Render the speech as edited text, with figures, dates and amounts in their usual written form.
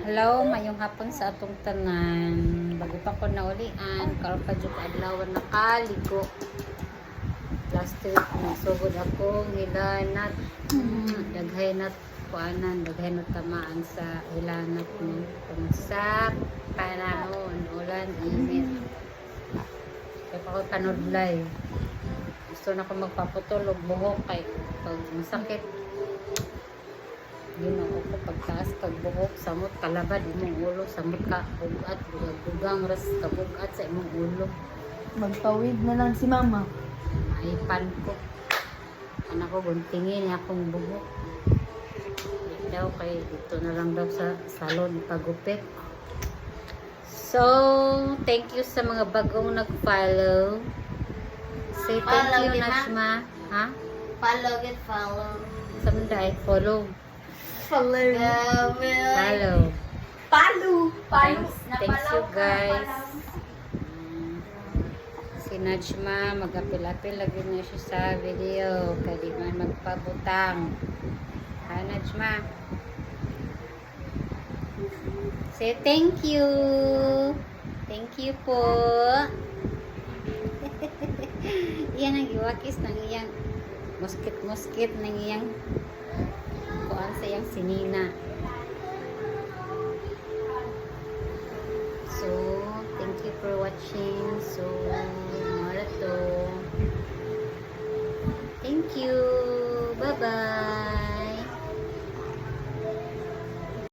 Hello, mayong hapon sa atong tanan. Bago pa ko naulian, karon pa jud adlaw nakaligo. Last week nagsugod ako hilanat. Daghay na kuanan, daghay na tamaan sa hilanat ni pagsak panahon, ulan, init. Kaya pa ko kanudlay. Gusto na ko magpaputol og buhok kay pag masakit. Ginoo ko pagtaas pagbuhok samot kalabad imong ulo samot ka bugat dugang ras kabugat sa imong ulo. Magpawid na lang si mama. Ay pan ko. Anak ko guntingin akong buhok. Di daw kay dito na lang daw sa salon pagupit. So, thank you sa mga bagong nag-follow. Say thank Follow you, din, ha? Najma. Ha? Follow, get follow. Samanday, follow. Follow. Follow. Follow. Thanks you guys. Si Najma, mag-apil-apil lagi na siya sa video. Kadi man magpabutang. Ha, Najma? Say thank you. Thank you po. Iyan ang iwakis ng iyang muskit-muskit ng iyang kuan sa iyang sinina.